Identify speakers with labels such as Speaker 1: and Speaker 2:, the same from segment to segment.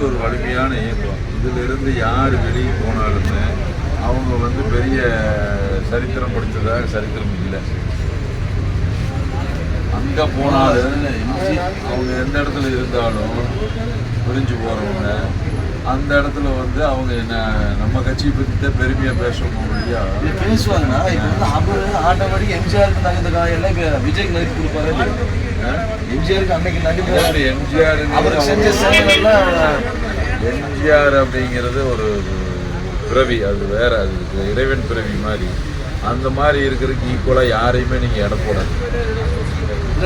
Speaker 1: ஒரு வலிமையான இயக்கம். இதிலிருந்து யார் வெளியே போனாலுமே அவங்க வந்து பெரிய சரித்திரம் படித்ததாக சரித்திரம் இல்லை. அங்கே போனாலும் அவங்க எந்த இடத்துல இருந்தாலும் பிரிஞ்சு போகிறவங்க அந்த இடத்துல வந்து அவங்க என்ன நம்ம கட்சியை பற்றி தான் பெருமையாக பேசணும் இல்லையா
Speaker 2: பேசுவாங்கன்னா இப்போ வந்து அவர் ஆட்டோமேட்டிக் எம்ஜிஆருக்கு நாங்கள் இந்த காலையில் இப்போ விஜய்க்கு நடிப்பு கொடுப்பாரு. எம்ஜிஆருக்கு அன்னைக்கு நடிப்பு
Speaker 1: எம்ஜிஆர்
Speaker 2: அவருக்கு செஞ்ச சேவைகள்லாம்
Speaker 1: எம்ஜிஆர் அப்படிங்கிறது ஒரு பிறவி, அது வேற, அது இறைவன் பிறவி மாதிரி. அந்த மாதிரி இருக்கிறதுக்கு ஈக்குவலாக யாரையுமே நீங்கள் இடம் போடாது.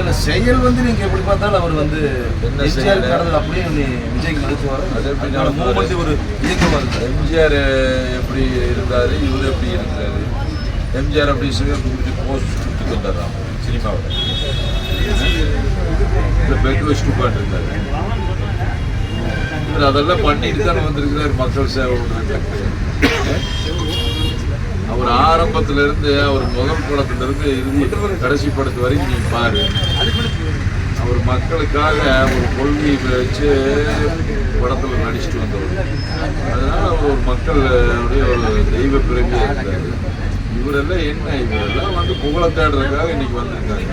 Speaker 2: இல்லை செயல் வந்து நீங்கள் எப்படி பார்த்தாலும் அவர் வந்து எம்ஜிஆர் கடவுள் அப்படியே விஜய்க்கு நடத்துவார். அது எப்படி மூமெண்ட் ஒரு இயக்கமாக இருக்குது.
Speaker 1: எம்ஜிஆர் எப்படி இருந்தார், இவர் எப்படி இருந்தார். எம்ஜிஆர் அப்படி சிவப்பு குடிச்சு போஸ்ட் சுட்டு வந்தாராம் சினிமாவில். இல்லை பெட் வச்சுட்டு உட்காந்துருந்தாரு. அதெல்லாம் பண்ணிட்டு தானே வந்திருக்கிறார் மக்கள் சேவை அவர் ஆரம்பத்திலிருந்து அவர் முதல் படத்திலிருந்து இருந்து கடைசி படத்து வரைக்கும் நீ பாரு. அவர் மக்களுக்காக ஒரு கொள்கையை வச்சு படத்தில் நடிச்சுட்டு வந்தவர். அதனால அவர் ஒரு மக்களுடைய ஒரு தெய்வ பிறவியாக இருந்தார். இவரெல்லாம் என்ன, இவரெல்லாம் வந்து புகழை தேடுறதுக்காக இன்னைக்கு வந்திருக்காங்க.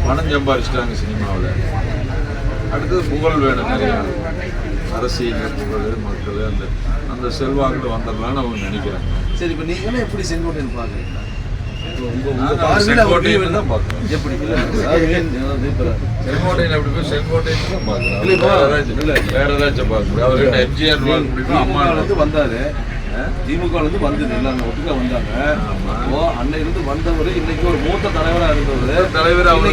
Speaker 1: பணம் சம்பாதிச்சிட்டாங்க சினிமாவில். அடுத்தது புகழ் வேணும், நிறையா அரசியல் புகழ், மக்கள் அந்த அந்த செல்வாக்கில் வந்துடலான்னு அவங்க நினைக்கிறாங்க.
Speaker 2: சரி, இப்போ நீங்களும் எப்படி செங்கோட்டையன் பார்க்குறீங்களா?
Speaker 1: செங்கோட்டையன் தான் பார்க்குறோம். எப்படி செங்கோட்டையன் அப்படி போய் செங்கோட்டையன் தான் பார்க்குறோம். வேற ஏதாச்சும் பார்க்குறோம். அவர் எம்ஜிஆர் முடியுமா அம்மா
Speaker 2: வந்து வந்தாரு, திமுக வந்து வந்தது எல்லாமே ஒட்டுக்கா வந்தாங்க. அன்னையிலிருந்து வந்தவர் இன்னைக்கு ஒரு மூத்த தலைவராக இருந்தவர்.
Speaker 1: தலைவர் அவர்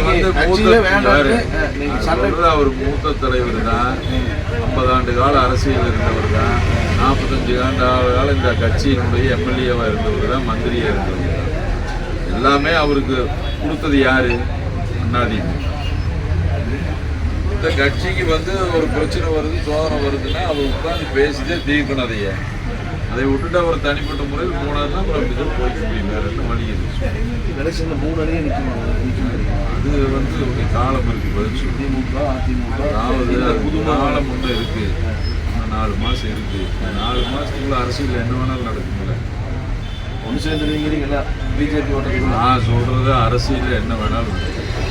Speaker 1: வந்து அவர் மூத்த தலைவர் தான். 50 ஆண்டு கால அரசியல் இருந்தவர் தான். 45 ஆண்டு கால இந்த கட்சியினுடைய எம்எல்ஏவாக இருந்தவர் தான், மந்திரியாக இருந்தவர் தான். எல்லாமே அவருக்கு கொடுத்தது யாரு? அதிமுக. இந்த கட்சிக்கு வந்து ஒரு பிரச்சனை வருது, சோதனை வருதுன்னா அவர் உட்காந்து பேசிட்டே தீர்க்கணும். அதை விட்டுட்டு அவர் தனிப்பட்ட முறையில் போனார்னா அப்புறம் அப்படி போய்க்க முடியும். வேற என்ன வழி இருக்கு?
Speaker 2: எலெக்ஷன்ல 3 அணியே நிற்கும்.
Speaker 1: அது வந்து ஒரு காலம் இருக்கு. பதில்
Speaker 2: திமுக அதிமுக
Speaker 1: அதாவது புது காலம் ஒன்று இருக்கு. 4 மாதம் இருக்கு. 4 மாதத்துக்குள்ள அரசியல் என்ன வேணாலும் நடக்குங்கள.
Speaker 2: ஒன்று சேர்ந்துருவீங்க பிஜேபி ஓட்டத்துக்கு.
Speaker 1: நான் சொல்றது அரசியல் என்ன வேணாலும்